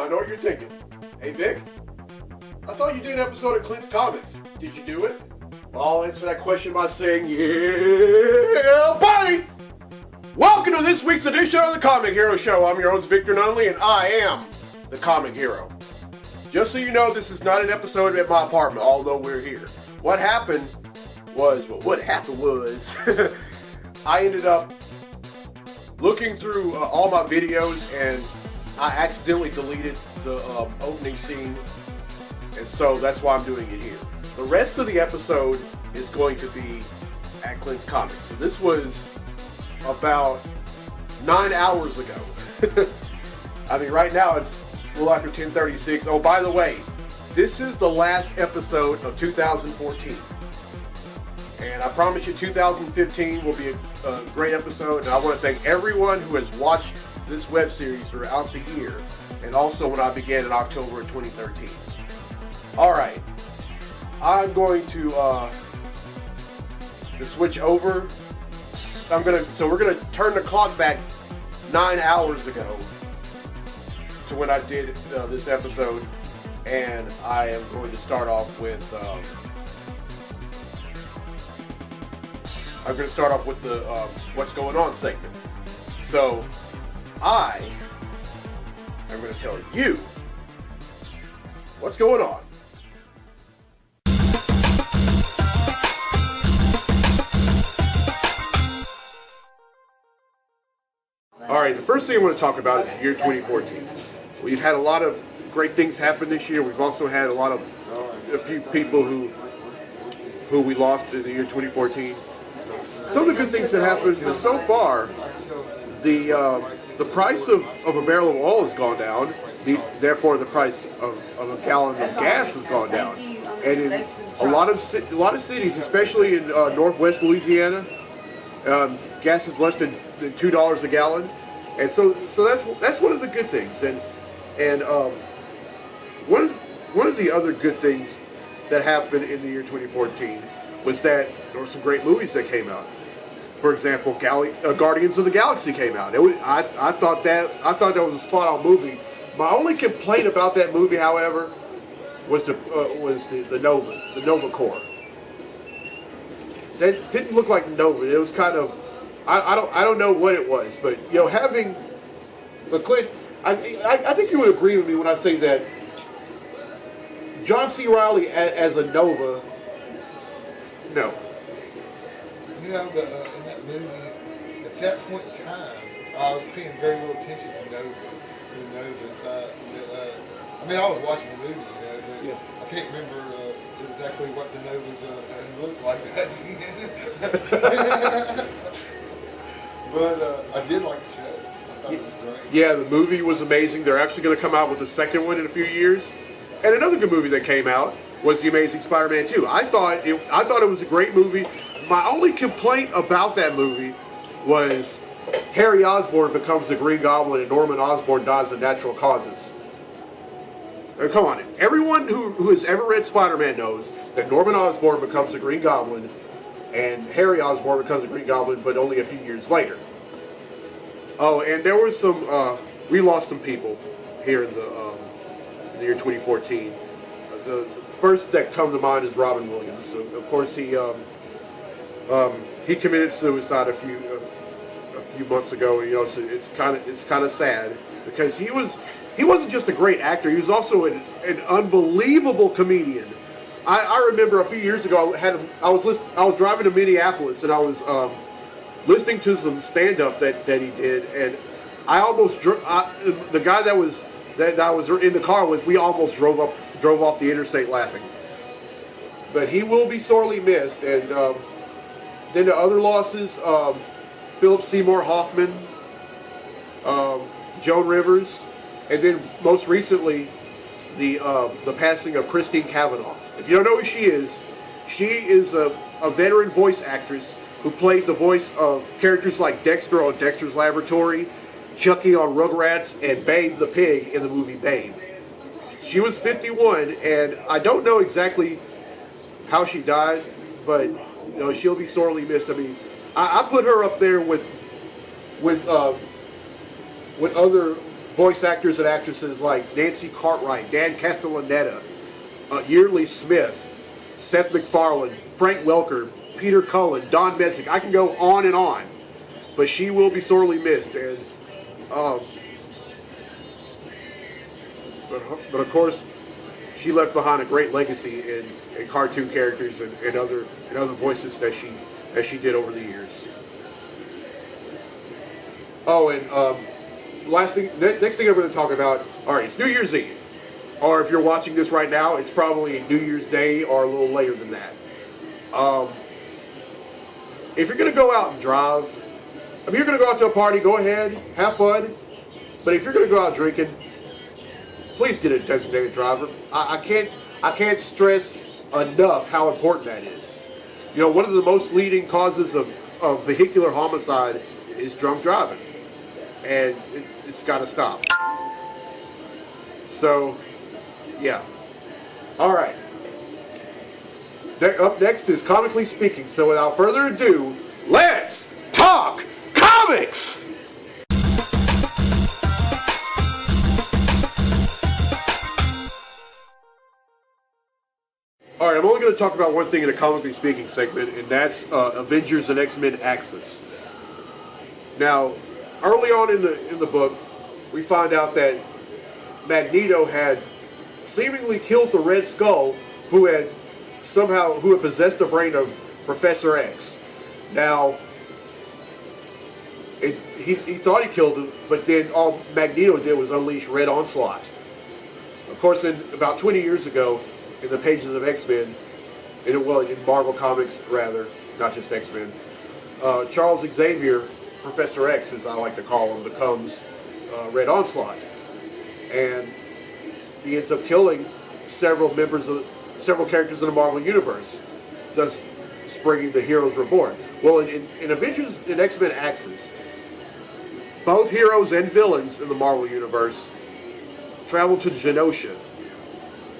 I know what you're thinking. Hey, Vic, I thought you did an episode of Clint's Comics. Did you do it? Well, I'll answer that question by saying, yeah, buddy! Welcome to this week's edition of the Comic Hero Show. I'm your host, Victor Nunley, and I am the Comic Hero. Just so you know, this is not an episode at my apartment, although we're here. What happened was, I ended up looking through all my videos, and I accidentally deleted the opening scene, and so that's why I'm doing it here. The rest of the episode is going to be at Clint's Comics. So this was about 9 hours ago. I mean, right now it's a little after 10:36. Oh, by the way, this is the last episode of 2014. And I promise you 2015 will be a great episode. And I want to thank everyone who has watched this web series throughout the year. And also when I began in October of 2013. Alright. I'm going to switch over. So we're gonna turn the clock back 9 hours ago to when I did this episode, and I am going to start off with the What's Going On segment. So I am going to tell you what's going on. Alright, the first thing I want to talk about is the year 2014. We've had a lot of great things happen this year. We've also had a few people who we lost in the year 2014. Some of the good things that happened is so far, the price of a barrel of oil has gone down. Therefore, the price of a gallon of gas has gone down. And in a lot of cities, especially in northwest Louisiana, gas is less than $2 a gallon. And so that's one of the good things. And one of the other good things that happened in the year 2014 was that there were some great movies that came out. For example, Guardians of the Galaxy came out. I thought that was a spot-on movie. My only complaint about that movie, however, was the Nova Corps. That didn't look like Nova. It was kind of, I don't know what it was, but but Clint, I think you would agree with me when I say that John C. Reilly as a Nova, no. In that movie, at that point in time, I was paying very little attention to Nova. I was watching the movie, but yeah. I can't remember exactly what the Novas looked like back then. But I did like the show. I thought it was great. Yeah, the movie was amazing. They're actually going to come out with a second one in a few years. And another good movie that came out was The Amazing Spider-Man 2. I thought it was a great movie. My only complaint about that movie was Harry Osborn becomes the Green Goblin and Norman Osborn dies of natural causes. Come on, everyone who has ever read Spider-Man knows that Norman Osborn becomes the Green Goblin and Harry Osborn becomes the Green Goblin, but only a few years later. Oh, and there was we lost some people here in the year 2014. The first that come to mind is Robin Williams. So, of course, he committed suicide a few months ago. So it's kind of sad because he wasn't just a great actor. He was also an unbelievable comedian. I remember a few years ago I was driving to Minneapolis and I was listening to some stand-up that he did, and I almost the guy that I was in the car with, we almost drove off the interstate laughing. But he will be sorely missed. And then the other losses, Philip Seymour Hoffman, Joan Rivers, and then most recently the passing of Christine Cavanaugh. If you don't know who she is a veteran voice actress who played the voice of characters like Dexter on Dexter's Laboratory, Chucky on Rugrats, and Babe the Pig in the movie Babe. She was 51, and I don't know exactly how she died, but she'll be sorely missed. I mean, I put her up there with other voice actors and actresses like Nancy Cartwright, Dan Castellaneta, Yeardley Smith, Seth MacFarlane, Frank Welker, Peter Cullen, Don Messick. I can go on and on, but she will be sorely missed. And but of course, she left behind a great legacy in cartoon characters and other voices that she did over the years. Oh, and next thing I'm going to talk about. All right, it's New Year's Eve, or if you're watching this right now, it's probably New Year's Day or a little later than that. If you're going to go out and drive, I mean, you're going to go out to a party, go ahead, have fun. But if you're going to go out drinking, please get a designated driver. I can't stress enough how important that is. You know, one of the most leading causes of vehicular homicide is drunk driving, and it's got to stop. So, yeah. All right. Up next is Comically Speaking. So without further ado, let's talk comics! Alright, I'm only going to talk about one thing in the Comically Speaking segment, and that's Avengers and X-Men Axis. Now, early on in the book, we find out that Magneto had seemingly killed the Red Skull, who had possessed the brain of Professor X. Now, he thought he killed him, but then all Magneto did was unleash Red Onslaught. Of course, about 20 years ago, in the pages of X-Men, in Marvel Comics rather, not just X-Men, Charles Xavier, Professor X, as I like to call him, becomes Red Onslaught, and he ends up killing several characters in the Marvel Universe, thus springing the Heroes Reborn. Well, in Avengers and X-Men Axis, both heroes and villains in the Marvel Universe travel to Genosha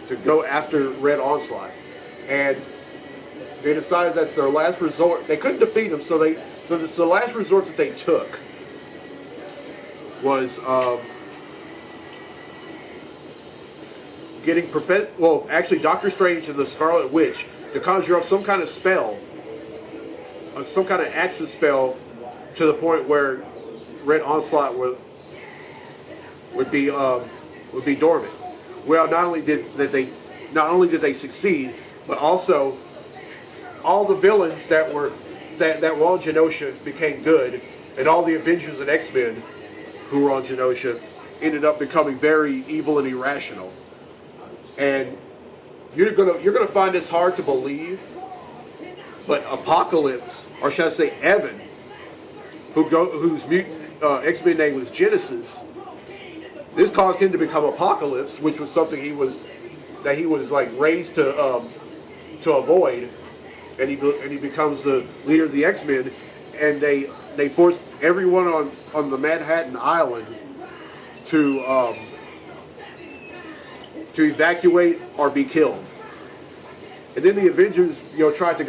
to go after Red Onslaught, and they decided that their last resort, they couldn't defeat him, so the last resort that they took was getting Doctor Strange and the Scarlet Witch to conjure up some kind of spell, some kind of Axis spell, to the point where Red Onslaught would be dormant. Well, not only did they succeed, but also all the villains that were on Genosha became good, and all the Avengers and X-Men who were on Genosha ended up becoming very evil and irrational. And you're gonna find this hard to believe, but Apocalypse, or should I say Evan, whose mutant X-Men name was Genesis, this caused him to become Apocalypse, which was something he was like raised to avoid, and he becomes the leader of the X-Men, and they force everyone on the Manhattan Island to evacuate or be killed. And then the Avengers, tried to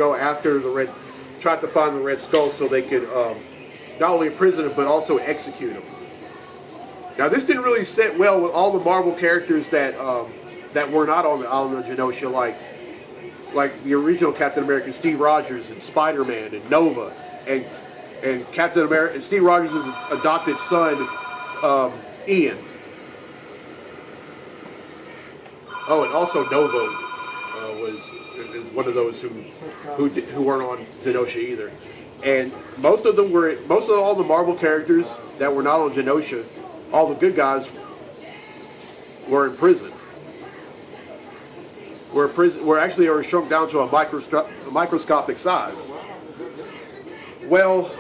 find the Red Skull so they could not only imprison him but also execute him. Now, this didn't really sit well with all the Marvel characters that were not on the island of Genosha, like the original Captain America, Steve Rogers, and Spider-Man, and Nova, and Captain America, and Steve Rogers' adopted son, Ian. Oh, and also Nova was one of those who weren't on Genosha either. And most of all the Marvel characters that were not on Genosha, all the good guys were in prison. Were actually shrunk down to a microscopic size. Well,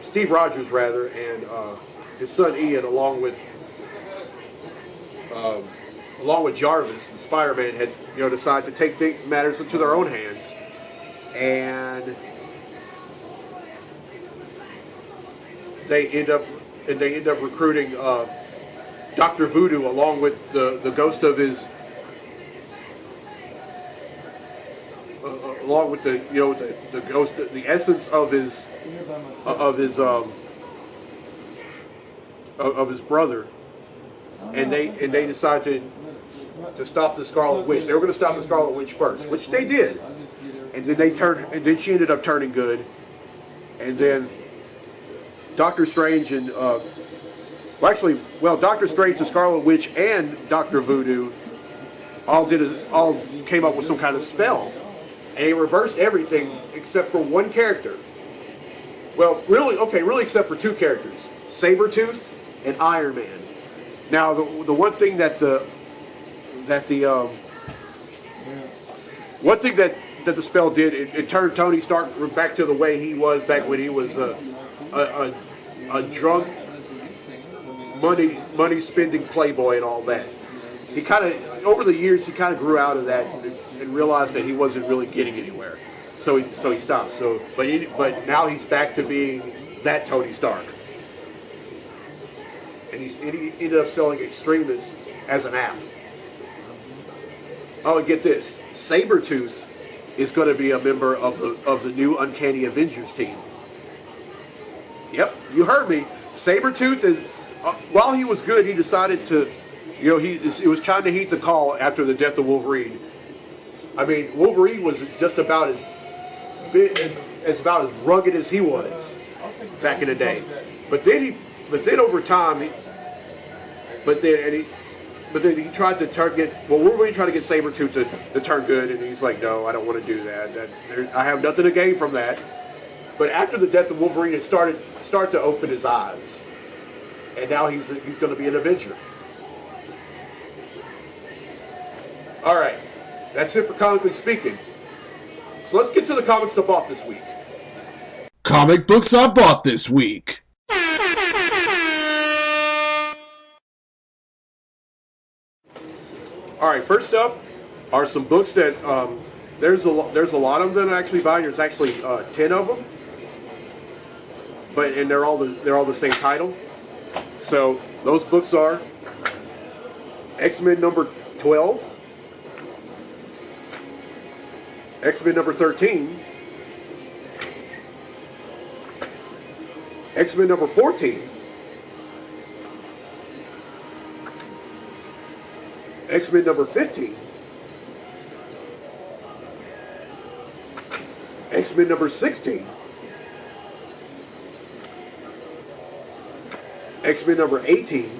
Steve Rogers rather, and his son Ian, along with Jarvis and Spider-Man, had decided to take matters into their own hands, and they end up recruiting Dr. Voodoo along with the ghost of his along with the the ghost, the essence of his of his brother, and they decided to stop the Scarlet Witch. They were going to stop the Scarlet Witch first, which they did, and then she ended up turning good, and then Doctor Strange and Doctor Strange, the Scarlet Witch, and Doctor Voodoo all came up with some kind of spell, and they reversed everything except for one character. Well, really except for two characters, Sabretooth and Iron Man. Now, the one thing that the spell did, it turned Tony Stark back to the way he was back when he was a drunk, money spending playboy and all that. He kind of, over the years, he kind of grew out of that and realized that he wasn't really getting anywhere. So he stopped. But now he's back to being that Tony Stark. And he ended up selling Extremis as an app. Oh, and get this, Sabretooth is going to be a member of the new Uncanny Avengers team. Yep, you heard me. Sabretooth is, while he was good, he decided to, it was time to heed the call after the death of Wolverine. I mean, Wolverine was just about as rugged as he was back in the day. But then over time, he tried to target. Well, Wolverine tried to get Sabretooth to turn good, and he's like, no, I don't want to do that. I have nothing to gain from that. But after the death of Wolverine, it started to open his eyes, and now he's going to be an Avenger. All right, that's it for Comically Speaking. So let's get to the comics I bought this week. Comic books I bought this week. All right, first up are some books that there's a lot of them that I actually buy. There's actually 10 of them, and they're all the same title. So those books are X-Men number 12, X-Men number 13, X-Men number 14, X-Men number 15, X-Men number 16, X-Men number 18,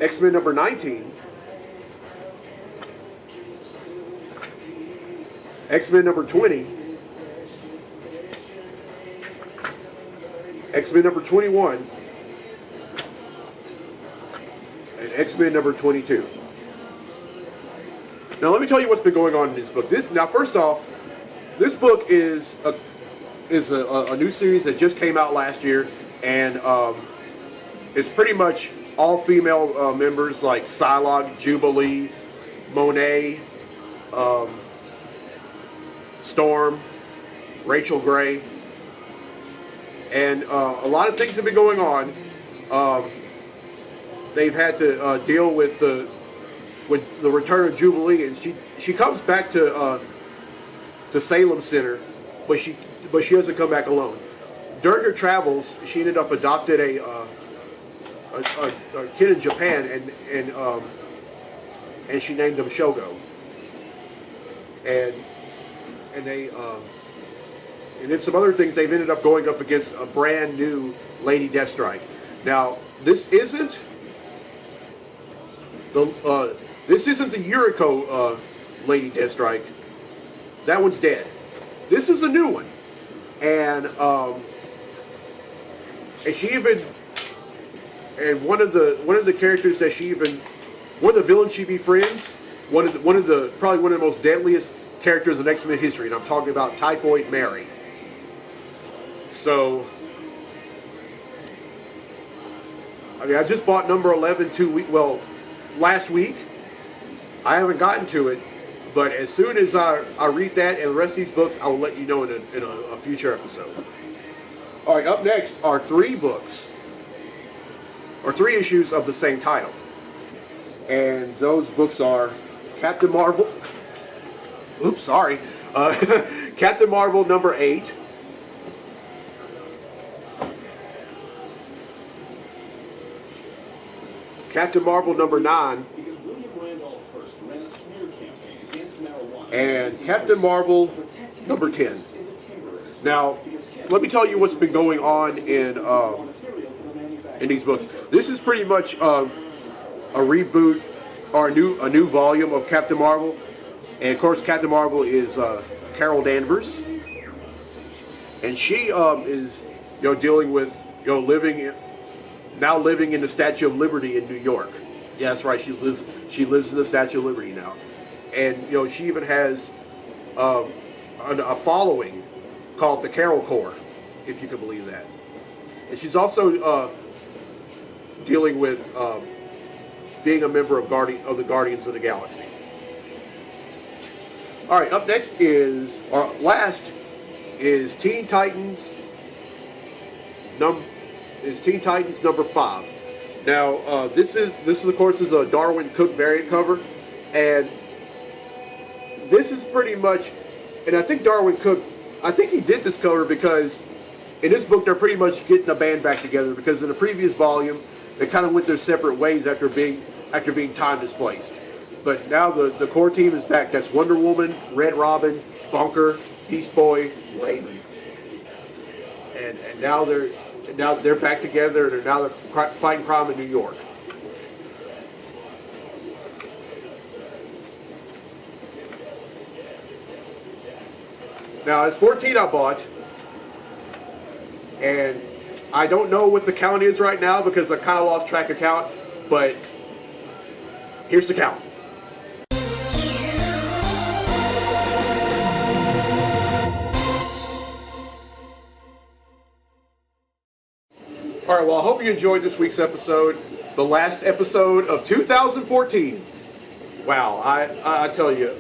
X-Men number 19, X-Men number 20, X-Men number 21, and X-Men number 22. Now let me tell you what's been going on in this book. First off, this book is a new series that just came out last year, and it's pretty much all female members like Psylocke, Jubilee, Monet, Storm, Rachel Gray, and a lot of things have been going on. They've had to deal with the return of Jubilee, and she comes back to Salem Center, but she doesn't come back alone. During her travels, she ended up adopted a kid in Japan, and she named him Shogo. And then some other things. They've ended up going up against a brand new Lady Deathstrike. Now, this isn't the Yuriko Lady Deathstrike. That one's dead. This is a new one, and one of the characters that one of the villains she befriends, probably one of the most deadliest characters in X-Men history, and I'm talking about Typhoid Mary. So, I mean, I just bought number 11 last week. I haven't gotten to it, but as soon as I read that and the rest of these books, I will let you know in a future episode. All right, up next are 3 issues of the same title, and those books are Captain Marvel. Oops, sorry. Captain Marvel number 8. Captain Marvel number 9. And Captain Marvel number 10. Now, let me tell you what's been going on in these books. This is pretty much a reboot or a new volume of Captain Marvel, and of course Captain Marvel is Carol Danvers, and she is dealing with living in the Statue of Liberty in New York. Yeah, that's right. She lives in the Statue of Liberty now, and she even has a following called the Carol Corps, if you can believe that. And she's also dealing with being a member of the Guardians of the Galaxy. All right, up next last is Teen Titans number 5. Now this is of course a Darwin Cook variant cover, and this is pretty much, and I think Darwin Cook, I think he did this cover because in this book they're pretty much getting the band back together, because in the previous volume they kind of went their separate ways after being time displaced. But now the core team is back. That's Wonder Woman, Red Robin, Bunker, Beast Boy, Raven, and now they're back together, and they're fighting crime in New York. Now, it's 14 I bought, and I don't know what the count is right now because I kind of lost track of count, but here's the count. All right, well, I hope you enjoyed this week's episode, the last episode of 2014. Wow, I tell you,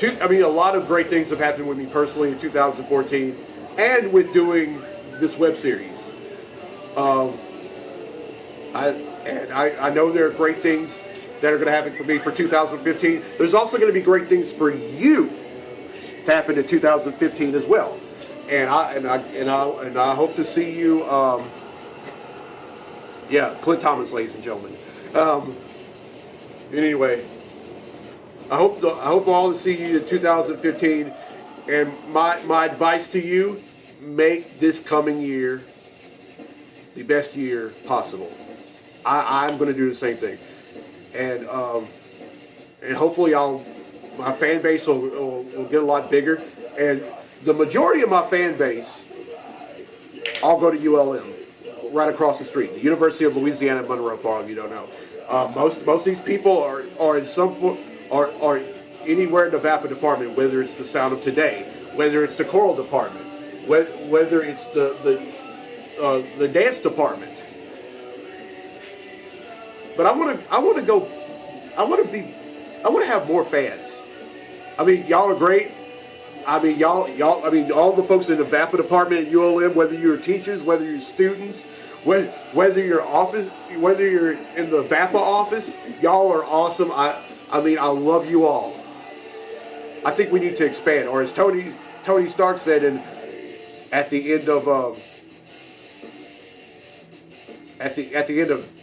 a lot of great things have happened with me personally in 2014, and with doing this web series. I know there are great things that are going to happen for me for 2015. There's also going to be great things for you to happen in 2015 as well. And I hope to see you. Clint Thomas, ladies and gentlemen. Anyway, I hope all to see you in 2015. And my advice to you: make this coming year the best year possible. I'm going to do the same thing, and hopefully my fan base will get a lot bigger, and the majority of my fan base, I'll go to ULM, right across the street, the University of Louisiana at Monroe, for all of you don't know. Most of these people are in some are anywhere in the VAPA department, whether it's the Sound of Today, whether it's the choral department, whether it's the dance department. But I want to have more fans. I mean, y'all are great. I mean, all the folks in the VAPA department at ULM, whether you're teachers, whether you're students, whether you're in the VAPA office, y'all are awesome. I love you all. I think we need to expand, or as Tony Stark said at the end of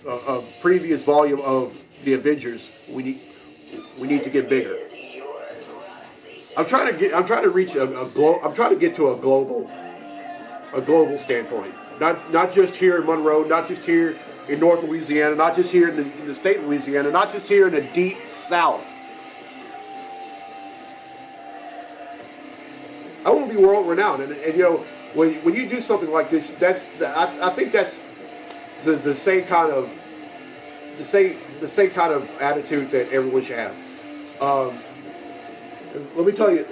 a previous volume of the Avengers, we need to get bigger. I'm trying to get to a global standpoint. Not just here in Monroe, not just here in North Louisiana, not just here in the state of Louisiana, not just here in the deep South. I want to be world renowned, and when you do something like this, I think that's the same kind of attitude that everyone should have. Let me tell you.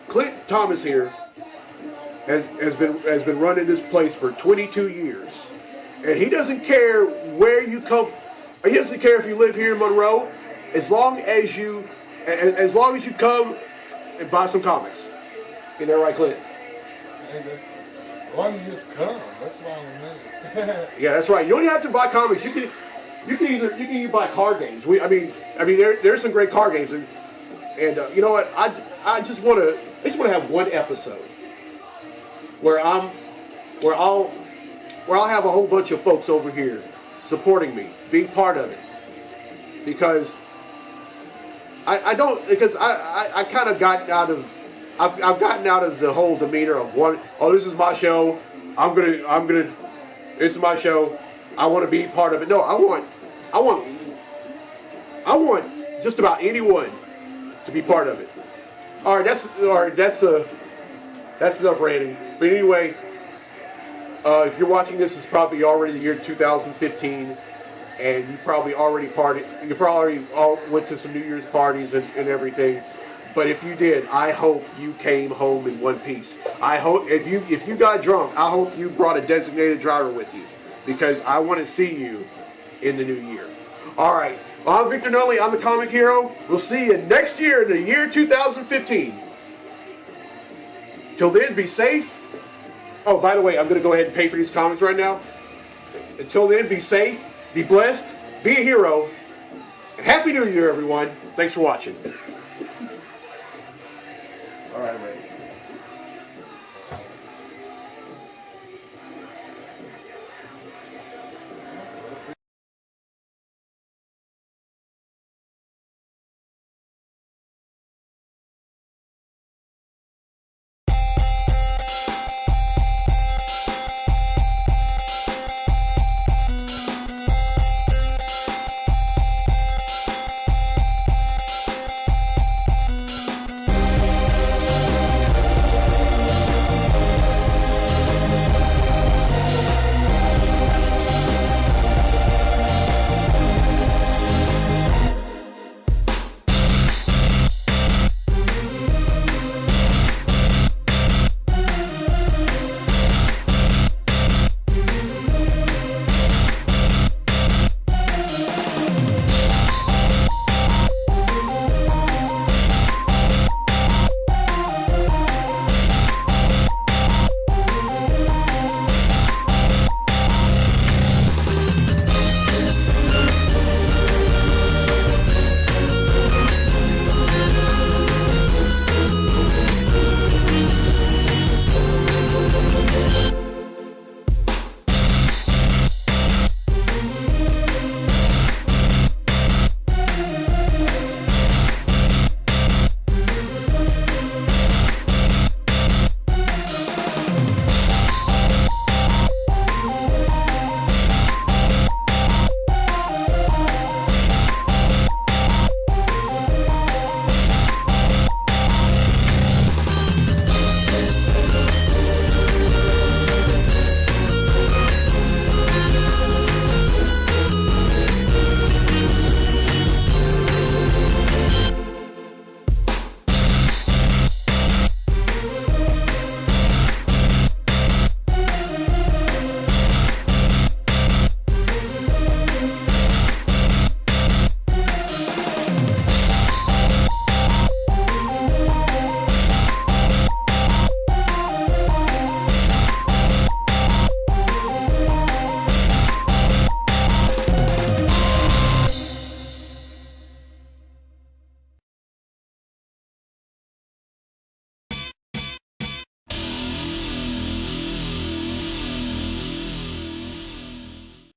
Clint Thomas here has been running this place for 22 years, and he doesn't care where you come. He doesn't care if you live here in Monroe, as long as you come and buy some comics. Is that right, Clint? As long as you just come, that's why I'm in. Yeah, that's right. You don't have to buy comics. You can either buy card games. There's some great card games, and you know what? I just want to have one episode where I'll have a whole bunch of folks over here supporting me, being part of it, because I kind of gotten out of I've gotten out of the whole demeanor of this is my show, this is my show, I want to be part of it. No, I want just about anyone to be part of it. All right, that's enough ranting. But anyway, if you're watching this, it's probably already the year 2015, and you probably already partied. You probably all went to some New Year's parties and everything. But if you did, I hope you came home in one piece. I hope if you got drunk, I hope you brought a designated driver with you, because I want to see you in the new year. All right. Well, I'm Victor Nunley. I'm the Comic Hero. We'll see you next year in the year 2015. Till then, be safe. Oh, by the way, I'm going to go ahead and pay for these comics right now. Until then, be safe, be blessed, be a hero, and Happy New Year, everyone. Thanks for watching. All right, Ray.